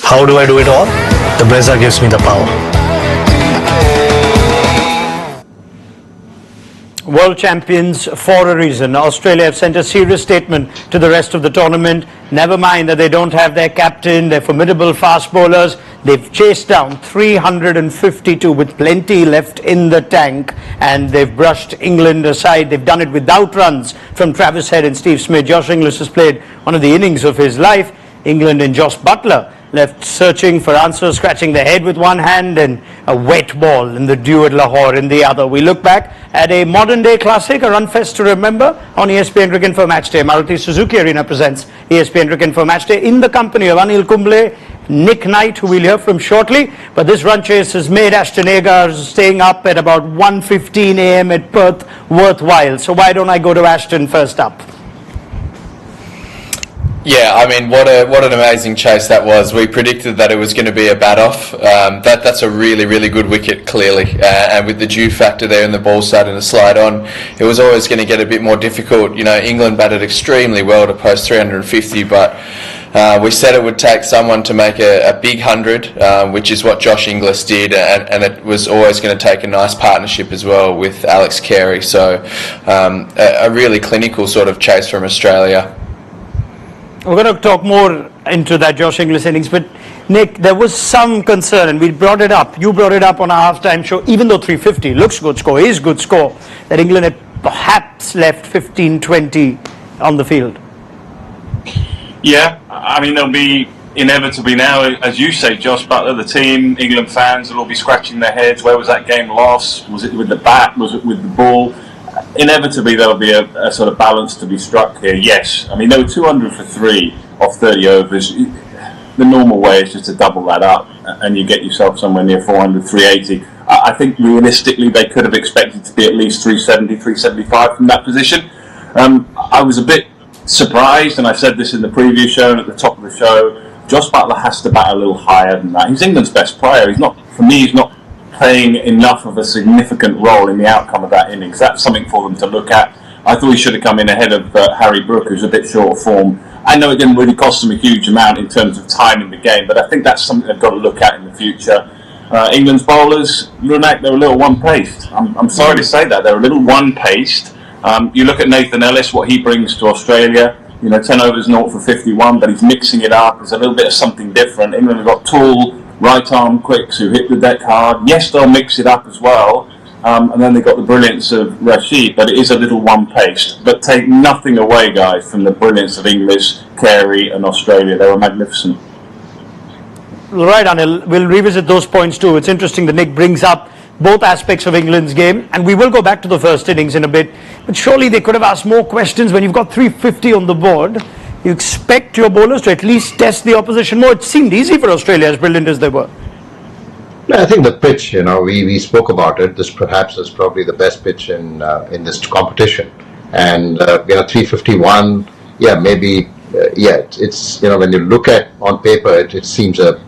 How do I do it all? The Brezza gives me the power. World champions for a reason. Australia have sent a serious statement to the rest of the tournament. Never mind that they don't have their captain, their formidable fast bowlers. They've chased down 352 with plenty left in the tank, and they've brushed England aside. They've done it without runs from Travis Head and Steve Smith. Josh Inglis has played one of the innings of his life. England and Josh Buttler left searching for answers, scratching their head with one hand and a wet ball in the dew at Lahore in the other. We look back at a modern day classic, a run fest to remember on ESPN Cricket for Match Day. Maruti Suzuki Arena presents ESPN Cricket for Match Day in the company of Anil Kumble, Nick Knight, who we'll hear from shortly. But this run chase has made Ashton Agar staying up at about 1:15 a.m. at Perth worthwhile. So why don't I go to Ashton first up? Yeah, I mean, what an amazing chase that was. We predicted that it was going to be a bat-off. That's a really good wicket, clearly. And with the dew factor there and the ball starting to slide on, it was always going to get a bit more difficult. You know, England batted extremely well to post 350, but we said it would take someone to make a big 100, which is what Josh Inglis did, and it was always going to take a nice partnership as well with Alex Carey. So a really clinical sort of chase from Australia. We're going to talk more into that Josh Inglis innings, but Nick, there was some concern, and we brought it up. You brought it up on our halftime show, even though 350 looks good score, is good score, that England had perhaps left 15-20 on the field. Yeah, I mean, there'll be inevitably now, as you say, Josh Buttler, the team, England fans will all be scratching their heads. Where was that game lost? Was it with the bat? Was it with the ball? Inevitably, there'll be a sort of balance to be struck here. Yes, I mean, they were 200 for 3 off 30 overs. The normal way is just to double that up, and you get yourself somewhere near 400, 380. I think realistically, they could have expected to be at least 370, 375 from that position. I was a bit surprised, and I said this in the previous show and at the top of the show, Josh Buttler has to bat a little higher than that. He's England's best player. He's not playing enough of a significant role in the outcome of that innings. That's something for them to look at. I thought he should have come in ahead of Harry Brook, who's a bit short of form. I know it didn't really cost them a huge amount in terms of time in the game, but I think that's something they've got to look at in the future. England's bowlers, Runak, they're a little one-paced. I'm sorry to say that. They're a little one-paced. You look at Nathan Ellis, what he brings to Australia. You know, 10 overs, 0 for 51, but he's mixing it up. It's a little bit of something different. England have got tall, right-arm quicks who hit the deck hard. Yes, they'll mix it up as well. And then they've got the brilliance of Rashid, but it is a little one-paced. But take nothing away, guys, from the brilliance of Inglis, Carey and Australia. They were magnificent. Right, Anil, we'll revisit those points too. It's interesting that Nick brings up both aspects of England's game, and we will go back to the first innings in a bit. But surely they could have asked more questions when you've got 350 on the board. You expect your bowlers to at least test the opposition more. It seemed easy for Australia, as brilliant as they were. I think the pitch, we spoke about it. This perhaps is probably the best pitch in this competition. And, 351, it's, when you look at on paper, it seems a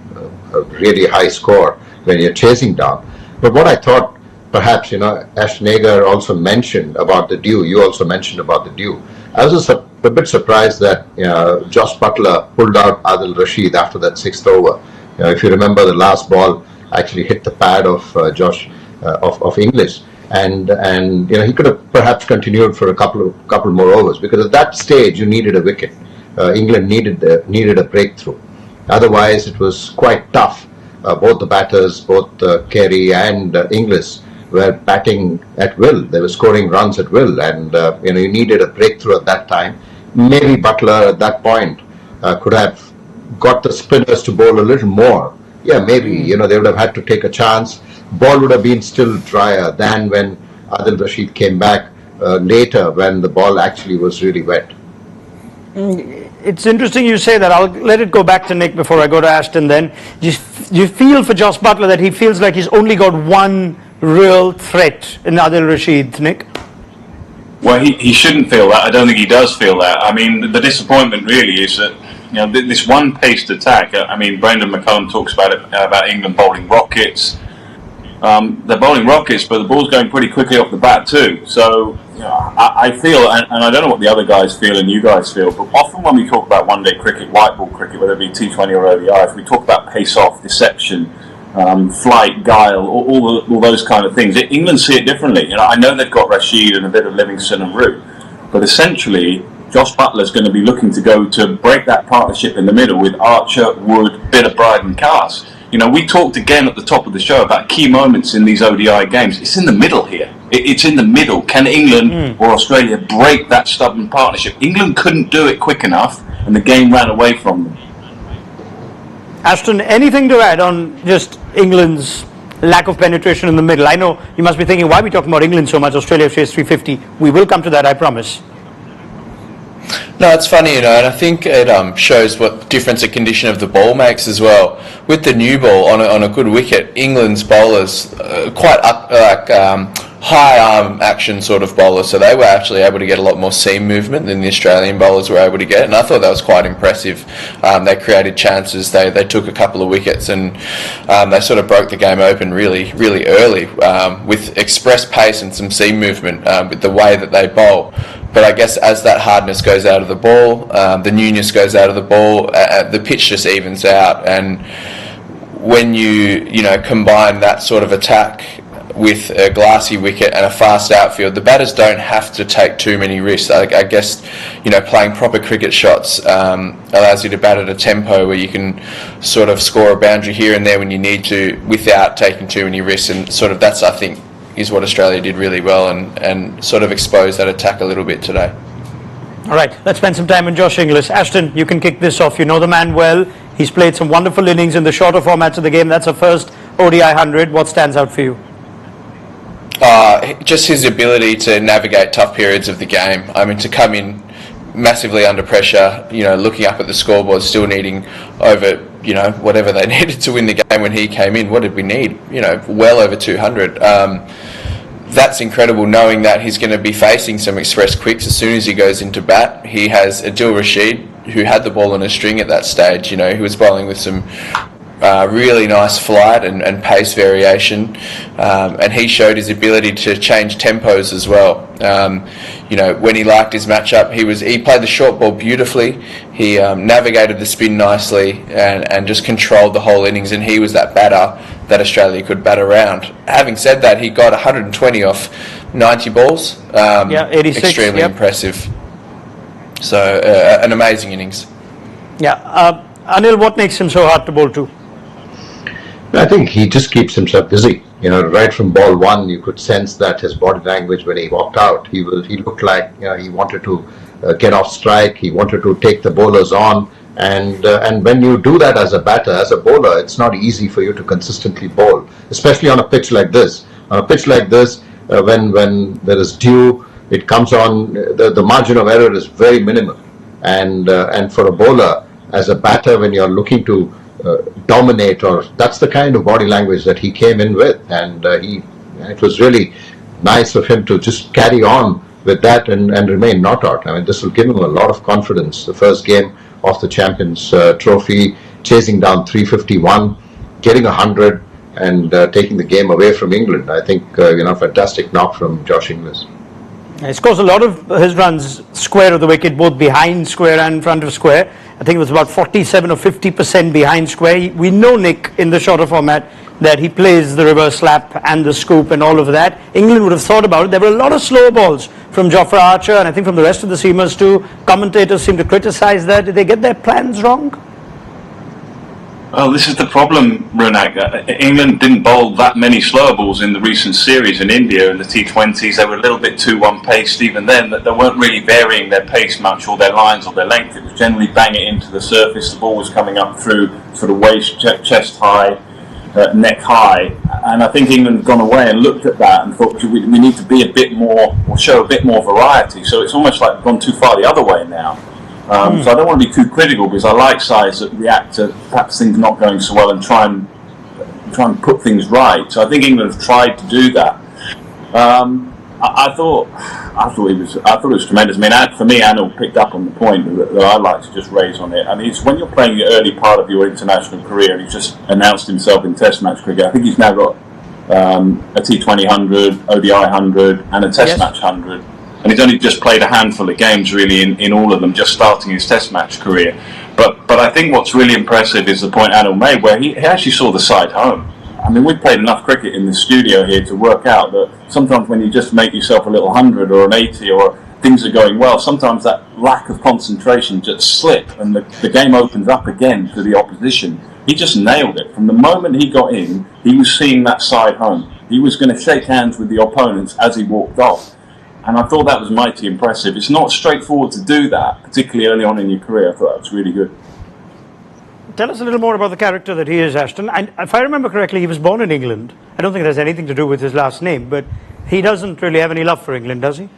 really high score when you're chasing down. But what I thought, perhaps, Ashton Agar also mentioned about the dew. You also mentioned about the dew. I was just a bit surprised that Josh Buttler pulled out Adil Rashid after that 6th over. If you remember, the last ball actually hit the pad of of Inglis, and he could have perhaps continued for a couple more overs, because at that stage you needed a wicket. England needed a breakthrough. Otherwise, it was quite tough. Both the batters, both Carey and Inglis, were batting at will. They were scoring runs at will, and you needed a breakthrough at that time. Maybe Buttler at that point could have got the spinners to bowl a little more. Yeah, maybe they would have had to take a chance. Ball would have been still drier than when Adil Rashid came back later, when the ball actually was really wet. It's interesting you say that. I'll let it go back to Nick before I go to Ashton then. Do you feel for Josh Buttler that he feels like he's only got one real threat in Adil Rashid, Nick? Well, he shouldn't feel that. I don't think he does feel that. I mean, the disappointment really is that this one-paced attack. I mean, Brendan McCullum talks about it, about England bowling rockets. They're bowling rockets, but the ball's going pretty quickly off the bat too. So I feel, and I don't know what the other guys feel and you guys feel, but often when we talk about one-day cricket, white ball cricket, whether it be T20 or ODI, if we talk about pace-off, deception, flight, guile, all those kind of things, England see it differently. I know they've got Rashid and a bit of Livingston and Root, but essentially, Josh Buttler's going to be looking to go to break that partnership in the middle with Archer, Wood, bit of Bride and Cars. We talked again at the top of the show about key moments in these ODI games. It's in the middle here. It's in the middle. Can England or Australia break that stubborn partnership? England couldn't do it quick enough, and the game ran away from them. Ashton, anything to add on just England's lack of penetration in the middle? I know you must be thinking, why are we talking about England so much? Australia chased 350. We will come to that, I promise. No, it's funny, and I think it shows what difference a condition of the ball makes as well. With the new ball on a good wicket, England's bowlers quite high arm action sort of bowlers, so they were actually able to get a lot more seam movement than the Australian bowlers were able to get, and I thought that was quite impressive. They created chances, they took a couple of wickets, and they sort of broke the game open really, really early with express pace and some seam movement with the way that they bowl. But I guess as that hardness goes out of the ball, the newness goes out of the ball, the pitch just evens out. And when you combine that sort of attack with a glassy wicket and a fast outfield, the batters don't have to take too many risks. I guess playing proper cricket shots allows you to bat at a tempo where you can sort of score a boundary here and there when you need to without taking too many risks. And sort of that's, I think, is what Australia did really well and sort of exposed that attack a little bit today. All right, let's spend some time on Josh Inglis. Ashton, you can kick this off. You know the man well. He's played some wonderful innings in the shorter formats of the game. That's a first ODI 100. What stands out for you? Just his ability to navigate tough periods of the game. I mean, to come in massively under pressure, looking up at the scoreboard, still needing over, whatever they needed to win the game when he came in. What did we need? Well over 200. That's incredible, knowing that he's going to be facing some express quicks as soon as he goes into bat. He has Adil Rashid, who had the ball on a string at that stage. He was bowling with some really nice flight and pace variation, and he showed his ability to change tempos as well. When he liked his matchup, he played the short ball beautifully. He navigated the spin nicely and just controlled the whole innings, and he was that batter that Australia could bat around. Having said that, he got 120 off 90 balls. 86. Extremely impressive. So an amazing innings. Yeah. Anil, what makes him so hard to bowl to? I think he just keeps himself busy. Right from ball one, you could sense that his body language when he walked out. He looked like he wanted to get off strike. He wanted to take the bowlers on. And when you do that as a batter, as a bowler, it's not easy for you to consistently bowl, especially on a pitch like this. On a pitch like this, when there is dew, it comes on. The margin of error is very minimal. And for a bowler, as a batter, when you're looking to dominate, or that's the kind of body language that he came in with, and it was really nice of him to just carry on with that and remain not out. I mean, this will give him a lot of confidence. The first game of the Champions Trophy, chasing down 351, getting 100, and taking the game away from England. I think fantastic knock from Josh Inglis. He scores a lot of his runs square of the wicket, both behind square and in front of square. I think it was about 47 or 50% behind square. We know, Nick, in the shorter format, that he plays the reverse slap and the scoop and all of that. England would have thought about it. There were a lot of slow balls from Jofra Archer, and I think from the rest of the seamers too. Commentators seem to criticize that. Did they get their plans wrong? Well, this is the problem, Ronak. England didn't bowl that many slower balls in the recent series in India in the T20s. They were a little bit too one-paced even then. They weren't really varying their pace much or their lines or their length. It was generally bang it into the surface. The ball was coming up through sort of waist, chest high, neck high. And I think England had gone away and looked at that and thought we need to be a bit more, or show a bit more variety. So it's almost like gone too far the other way now. So I don't want to be too critical, because I like sides that react to perhaps things not going so well and try and put things right. So I think England have tried to do that. I thought it was tremendous. I mean, for me, Anil picked up on the point that I like to just raise on it. I mean, it's when you're playing the early part of your international career, and he's just announced himself in Test match cricket. I think he's now got a T20 100, ODI 100, and a Test match 100. and he's only just played a handful of games really in all of them, just starting his Test match career. But I think what's really impressive is the point Anil made, where he actually saw the side home. I mean, we've played enough cricket in the studio here to work out that sometimes when you just make yourself a little 100 or an 80 or things are going well, sometimes that lack of concentration just slip and the game opens up again to the opposition. He just nailed it. From the moment he got in, he was seeing that side home. He was going to shake hands with the opponents as he walked off. And I thought that was mighty impressive. It's not straightforward to do that, particularly early on in your career. I thought that was really good. Tell us a little more about the character that he is, Ashton. And if I remember correctly, he was born in England. I don't think it has anything to do with his last name, but he doesn't really have any love for England, does he?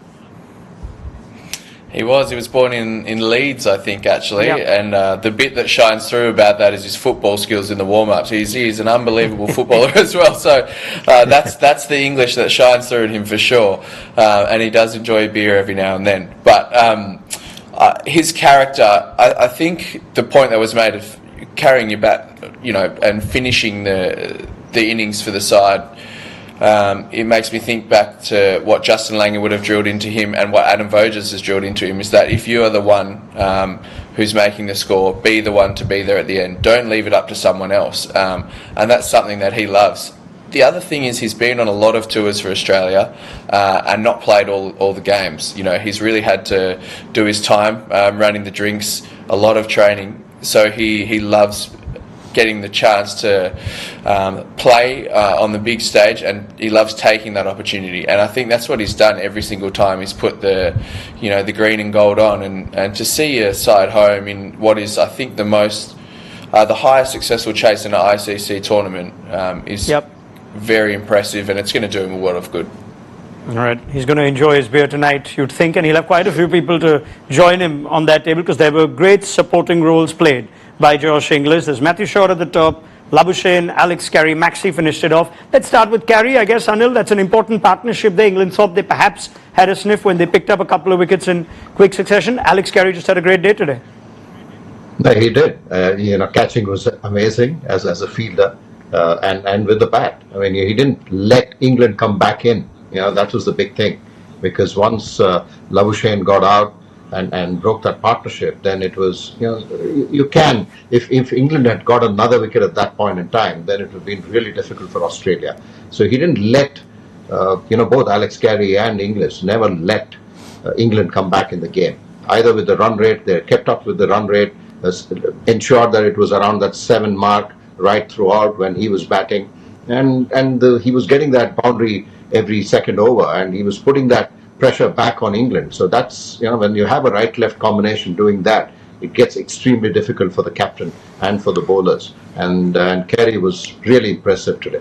He was born in Leeds, I think, actually, Yeah. and the bit that shines through about that is his football skills in the warm-ups. He's an unbelievable footballer as well, so that's the English that shines through in him for sure, and he does enjoy a beer every now and then. But his character, I think the point that was made of carrying your bat, and finishing the innings for the side, it makes me think back to what Justin Langer would have drilled into him and what Adam Voges has drilled into him, is that if you are the one who's making the score, be the one to be there at the end. Don't leave it up to someone else. And that's something that he loves. The other thing is he's been on a lot of tours for Australia and not played all the games. He's really had to do his time running the drinks, a lot of training. So he loves getting the chance to play on the big stage, and he loves taking that opportunity. And I think that's what he's done every single time. He's put the green and gold on, and to see a side home in what is, I think, the highest successful chase in an ICC tournament is very impressive, and it's going to do him a world of good. All right, he's going to enjoy his beer tonight, you'd think, and he'll have quite a few people to join him on that table, because there were great supporting roles played by Josh Inglis. There's Matthew Shaw at the top, Labuschagne, Alex Carey, Maxey finished it off. Let's start with Carey. I guess, Anil, that's an important partnership there. England thought they perhaps had a sniff when they picked up a couple of wickets in quick succession. Alex Carey just had a great day today. No, he did. Catching was amazing as a fielder, and with the bat. I mean, he didn't let England come back in. That was the big thing, because once Labuschagne got out and broke that partnership, then it was, if England had got another wicket at that point in time, then it would have been really difficult for Australia. So he didn't let, both Alex Carey and Inglis never let England come back in the game. Either with the run rate, they kept up with the run rate, ensured that it was around that 7 mark right throughout when he was batting, and he was getting that boundary every second over, and he was putting that pressure back on England. So that's, when you have a right-left combination doing that, it gets extremely difficult for the captain and for the bowlers. And Carey was really impressive today.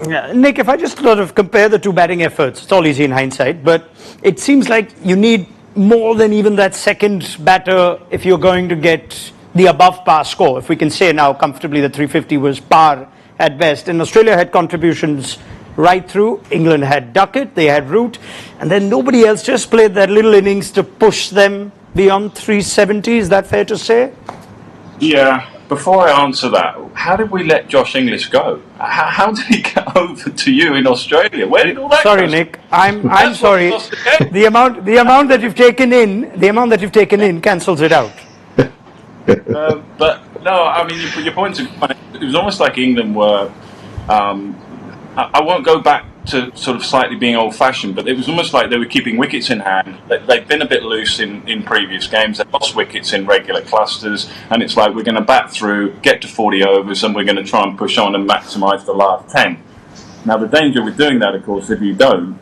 Yeah, Nick, if I just sort of compare the two batting efforts, it's all easy in hindsight, but it seems like you need more than even that second batter if you're going to get the above par score. If we can say now comfortably that 350 was par at best. And Australia had contributions right through. England had Duckett, they had Root, and then nobody else just played that little innings to push them beyond 370. Is that fair to say? Yeah. Before I answer that, how did we let Josh Inglis go? How did he get over to you in Australia? Where did all that Sorry, go? Nick. I'm sorry. The amount that you've taken in cancels it out. But no, I mean your point's a good point. It was almost like England were. I won't go back to sort of slightly being old-fashioned, but it was almost like they were keeping wickets in hand. They'd been a bit loose in previous games. They lost wickets in regular clusters, and it's like we're going to bat through, get to 40 overs, and we're going to try and push on and maximise the last 10. Now, the danger with doing that, of course, if you don't,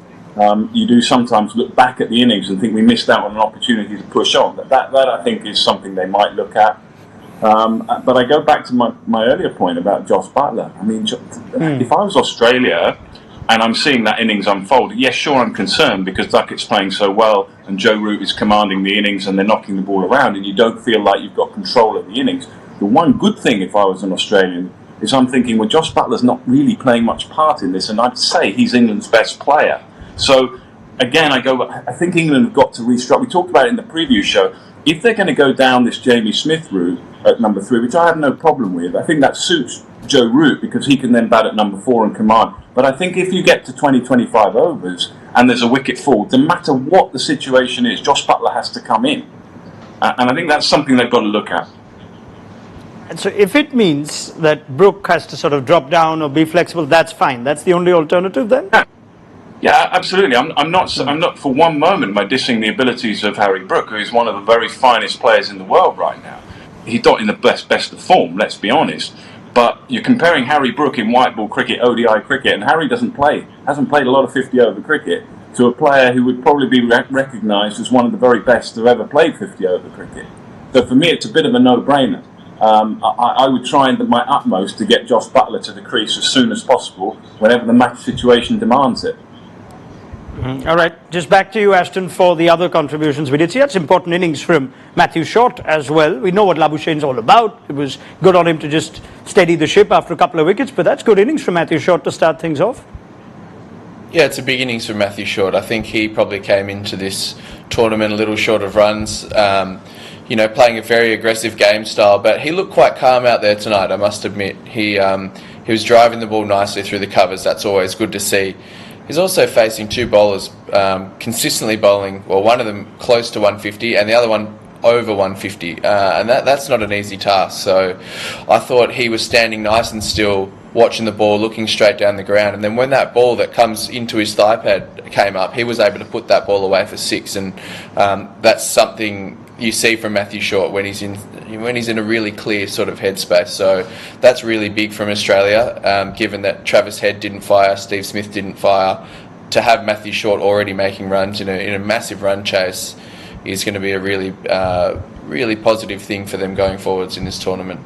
you do sometimes look back at the innings and think we missed out on an opportunity to push on. That I think, is something they might look at. But I go back to my earlier point about Josh Buttler. I mean, if I was Australia and I'm seeing that innings unfold, yes, sure, I'm concerned because Duckett's playing so well and Joe Root is commanding the innings and they're knocking the ball around and you don't feel like you've got control of the innings. The one good thing, if I was an Australian, is I'm thinking, well, Josh Buttler's not really playing much part in this, and I'd say he's England's best player. So, again, I think England have got to restructure. We talked about it in the preview show. If they're going to go down this Jamie Smith route at number 3, which I have no problem with, I think that suits Joe Root because he can then bat at number 4 and command. But I think if you get to 20, 25 overs and there's a wicket fall, no matter what the situation is, Josh Buttler has to come in. And I think that's something they've got to look at. And so if it means that Brook has to sort of drop down or be flexible, that's fine. That's the only alternative then? Yeah, absolutely. I'm not for one moment am I dissing the abilities of Harry Brook, who is one of the very finest players in the world right now. He's not in the best of form, let's be honest. But you're comparing Harry Brook in white ball cricket, ODI cricket, and Harry hasn't played a lot of 50-over cricket, to a player who would probably be recognised as one of the very best to ever played 50-over cricket. So for me, it's a bit of a no-brainer. I would try and do my utmost to get Josh Buttler to the crease as soon as possible, whenever the match situation demands it. All right, just back to you, Ashton, for the other contributions we did see. That's important innings from Matthew Short as well. We know what Labuschagne's all about. It was good on him to just steady the ship after a couple of wickets, but that's good innings from Matthew Short to start things off. Yeah, it's a big innings from Matthew Short. I think he probably came into this tournament a little short of runs, playing a very aggressive game style, but he looked quite calm out there tonight, I must admit. He was driving the ball nicely through the covers. That's always good to see. He's also facing two bowlers consistently bowling, well, one of them close to 150 and the other one over 150, and that's not an easy task. So I thought he was standing nice and still, watching the ball, looking straight down the ground, and then when that ball that comes into his thigh pad came up, he was able to put that ball away for six, and that's something you see from Matthew Short when he's in a really clear sort of headspace. So that's really big from Australia, given that Travis Head didn't fire, Steve Smith didn't fire. To have Matthew Short already making runs in a massive run chase is going to be a really positive thing for them going forwards in this tournament.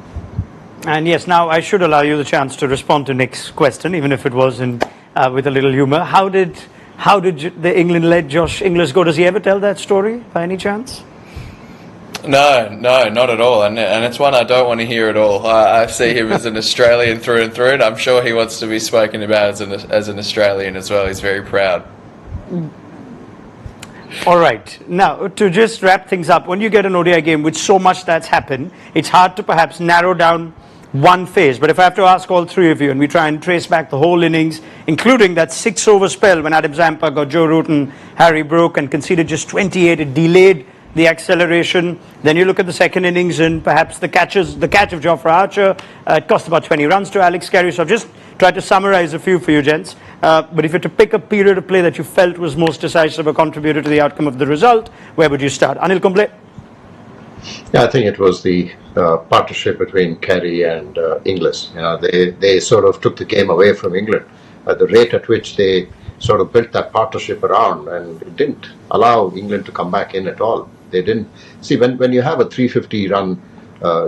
And yes, now I should allow you the chance to respond to Nick's question, even if it was with a little humour. How did the England-led Josh Inglis go? Does he ever tell that story by any chance? No, not at all, and it's one I don't want to hear at all. I see him as an Australian through and through, and I'm sure he wants to be spoken about as an Australian as well. He's very proud. All right, now to just wrap things up, when you get an ODI game with so much that's happened, it's hard to perhaps narrow down one phase. But if I have to ask all three of you, and we try and trace back the whole innings, including that 6-over spell when Adam Zampa got Joe Root and Harry Brook and conceded just 28, it delayed the acceleration. Then you look at the second innings and perhaps the catch of Jofra Archer. It cost about 20 runs to Alex Carey. So I've just tried to summarize a few for you, gents. But if you had to pick a period of play that you felt was most decisive or contributed to the outcome of the result, where would you start? Anil Kumble? Yeah, I think it was the partnership between Carey and Inglis. They sort of took the game away from England. The rate at which they sort of built that partnership around, and it didn't allow England to come back in at all. They didn't see when you have a 350 run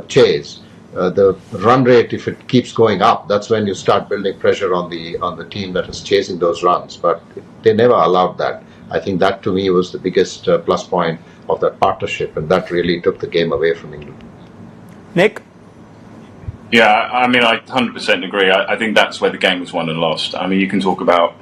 chase, the run rate, if it keeps going up, that's when you start building pressure on the team that is chasing those runs. But they never allowed that. I think that to me was the biggest plus point of that partnership, and that really took the game away from England. Nick? Yeah, I mean, I 100% agree. I think that's where the game was won and lost. I mean, you can talk about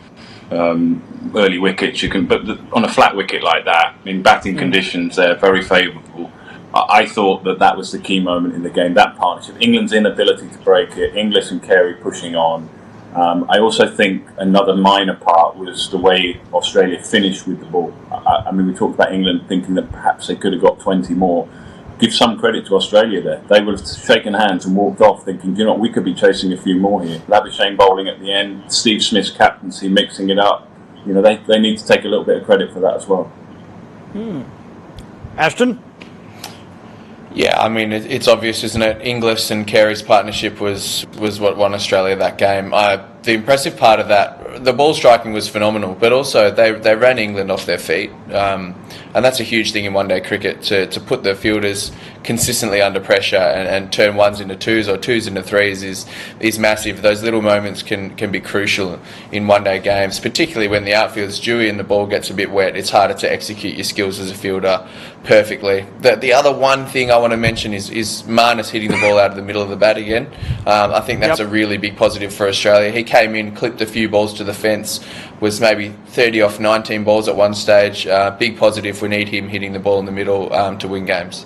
early wickets, but on a flat wicket like that, in batting conditions, they're very favourable. I thought that was the key moment in the game, that partnership. England's inability to break it, Inglis and Carey pushing on. I also think another minor part was the way Australia finished with the ball. I mean, we talked about England thinking that perhaps they could have got 20 more. Give some credit to Australia there. They would have shaken hands and walked off thinking, we could be chasing a few more here. Labuschagne bowling at the end, Steve Smith's captaincy mixing it up. They need to take a little bit of credit for that as well. Ashton? Yeah, I mean, it's obvious, isn't it? Inglis and Carey's partnership was what won Australia that game. The impressive part of that, the ball striking was phenomenal, but also they ran England off their feet. And that's a huge thing in one-day cricket, to put the fielders consistently under pressure and turn ones into twos or twos into threes is massive. Those little moments can be crucial in one-day games, particularly when the outfield's dewy and the ball gets a bit wet. It's harder to execute your skills as a fielder perfectly. The other one thing I want to mention is Marnus hitting the ball out of the middle of the bat again. I think that's a really big positive for Australia. He came in, clipped a few balls to the fence, was maybe 30 off 19 balls at one stage. Big positive. We need him hitting the ball in the middle to win games.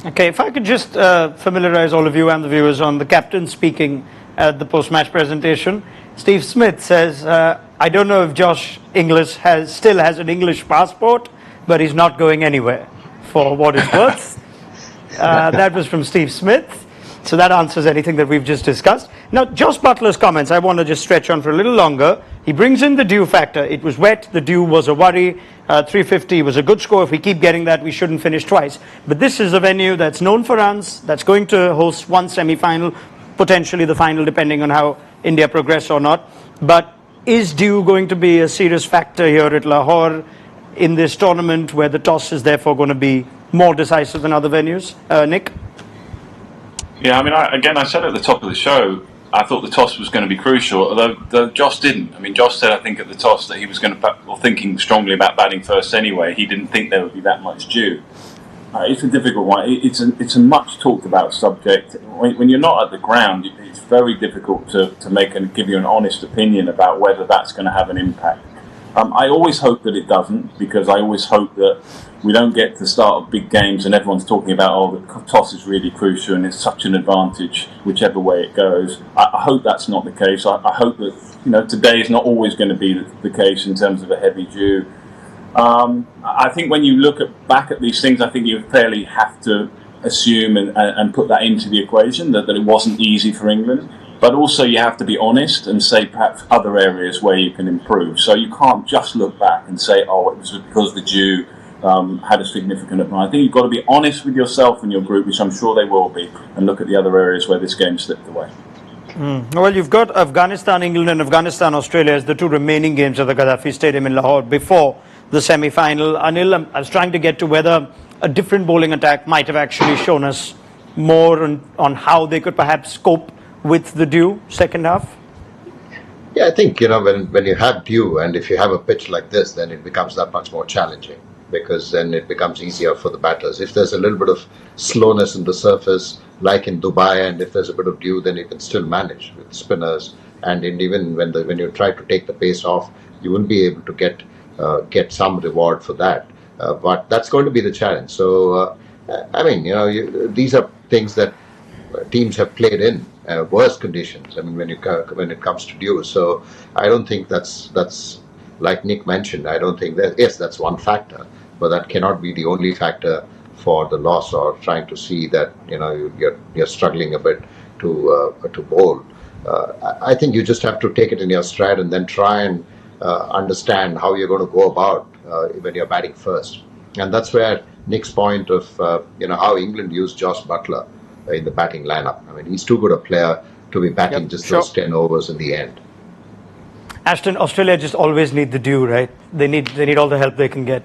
Okay, if I could just familiarise all of you and the viewers on the captain speaking at the post-match presentation. Steve Smith says, I don't know if Josh Inglis still has an English passport, but he's not going anywhere, for what it's worth. That was from Steve Smith. So that answers anything that we've just discussed. Now, Josh Butler's comments, I want to just stretch on for a little longer. He brings in the dew factor. It was wet. The dew was a worry. 350 was a good score. If we keep getting that, we shouldn't finish twice. But this is a venue that's known for runs, that's going to host one semi-final, potentially the final, depending on how India progress or not. But is dew going to be a serious factor here at Lahore in this tournament, where the toss is therefore going to be more decisive than other venues? Nick? Yeah, I mean, I said at the top of the show, I thought the toss was going to be crucial, although Josh didn't. I mean, Josh said, I think, at the toss that he was going to, or thinking strongly about batting first anyway. He didn't think there would be that much dew. It's a difficult one. It's a much talked about subject. When you're not at the ground, it's very difficult to give you an honest opinion about whether that's going to have an impact. I always hope that it doesn't, because I always hope that we don't get to the start of big games and everyone's talking about, oh, the toss is really crucial and it's such an advantage whichever way it goes. I hope that's not the case. I hope that today is not always going to be the case in terms of a heavy dew. I think when you look back at these things, I think you fairly have to assume and put that into the equation, that it wasn't easy for England. But also you have to be honest and say perhaps other areas where you can improve. So you can't just look back and say, oh, it was because the dew had a significant advantage. I think you've got to be honest with yourself and your group, which I'm sure they will be, and look at the other areas where this game slipped away. Well, you've got Afghanistan, England, and Afghanistan, Australia as the two remaining games at the Gaddafi Stadium in Lahore before the semi-final. Anil, I was trying to get to whether a different bowling attack might have actually shown us more on how they could perhaps cope with the dew second half. Yeah, I think, when you have dew and if you have a pitch like this, then it becomes that much more challenging, because then it becomes easier for the batters. If there's a little bit of slowness in the surface, like in Dubai, and if there's a bit of dew, then you can still manage with spinners. And even when you try to take the pace off, you wouldn't be able to get some reward for that. But that's going to be the challenge. So, these are things that teams have played in worse conditions. I mean, when it comes to dew. So I don't think that's like Nick mentioned. I don't think that, yes, that's one factor, but that cannot be the only factor for the loss, or trying to see that you're struggling a bit to bowl. I think you just have to take it in your stride and then try and understand how you're going to go about when you're batting first. And that's where Nick's point of how England used Josh Butler in the batting lineup. I mean, he's too good a player to be batting those 10 overs in the end. Ashton, Australia just always need the dew, right? They need all the help they can get.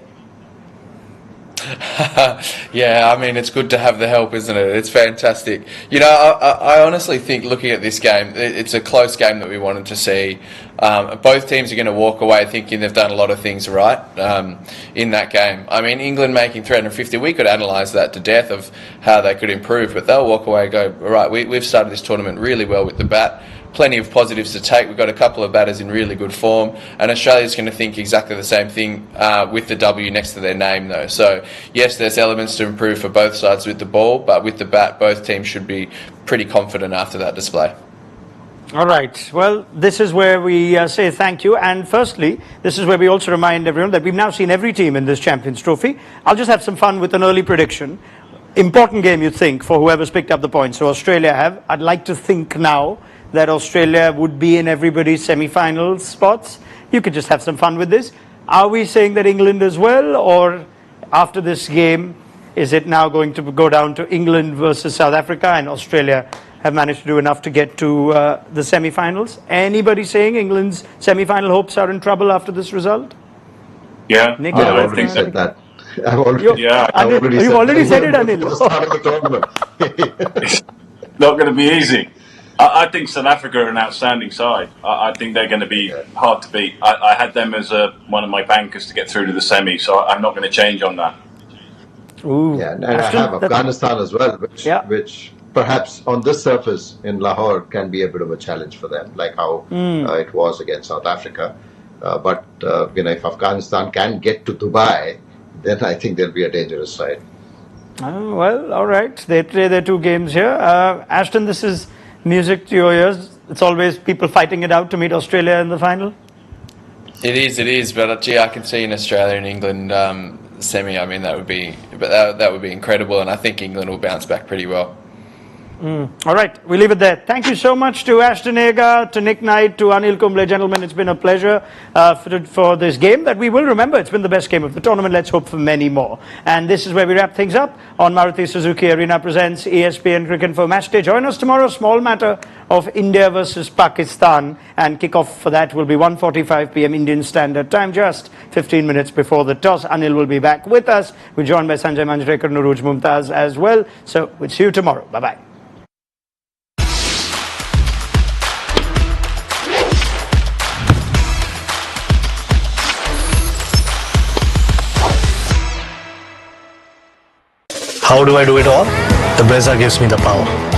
Yeah, I mean, it's good to have the help, isn't it? It's fantastic. I honestly think, looking at this game, it's a close game that we wanted to see. Both teams are going to walk away thinking they've done a lot of things right in that game. I mean, England making 350, we could analyse that to death of how they could improve, but they'll walk away and go, all right, we've started this tournament really well with the bat. Plenty of positives to take. We've got a couple of batters in really good form, and Australia's going to think exactly the same thing with the W next to their name, though. So yes, there's elements to improve for both sides with the ball, but with the bat, both teams should be pretty confident after that display. All right. Well, this is where we say thank you. And firstly, this is where we also remind everyone that we've now seen every team in this Champions Trophy. I'll just have some fun with an early prediction. Important game, you think, for whoever's picked up the points. So Australia have. I'd like to think now that Australia would be in everybody's semi-final spots. You could just have some fun with this. Are we saying that England as well, or after this game, is it now going to go down to England versus South Africa, and Australia have managed to do enough to get to the semi-finals? Anybody saying England's semi-final hopes are in trouble after this result? Yeah, Nick, I've already said that. You've already said it, Anil. It's not going to be easy. I think South Africa are an outstanding side. I think they're going to be hard to beat. I had them as one of my bankers to get through to the semi, so I'm not going to change on that. Ooh. Yeah, and I have Afghanistan as well, which perhaps on this surface in Lahore can be a bit of a challenge for them, like how it was against South Africa. But if Afghanistan can get to Dubai, then I think they'll be a dangerous side. Oh, well, all right. They play their two games here. Ashton, this is music to your ears. It's always people fighting it out to meet Australia in the final. It is. But gee, I can see in Australia and England semi. I mean, that would be incredible, and I think England will bounce back pretty well. All right, we leave it there. Thank you so much to Ashton Agar, to Nick Knight, to Anil Kumble. Gentlemen, it's been a pleasure for this game that we will remember. It's been the best game of the tournament. Let's hope for many more. And this is where we wrap things up on Maruti Suzuki Arena presents ESPN Cricket for Matchday. Join us tomorrow, small matter of India versus Pakistan. And kickoff for that will be 1:45 p.m. Indian Standard Time, just 15 minutes before the toss. Anil will be back with us. We're joined by Sanjay Manjrekar, Nuruj Mumtaz as well. So we'll see you tomorrow. Bye-bye. How do I do it all? The Brezza gives me the power.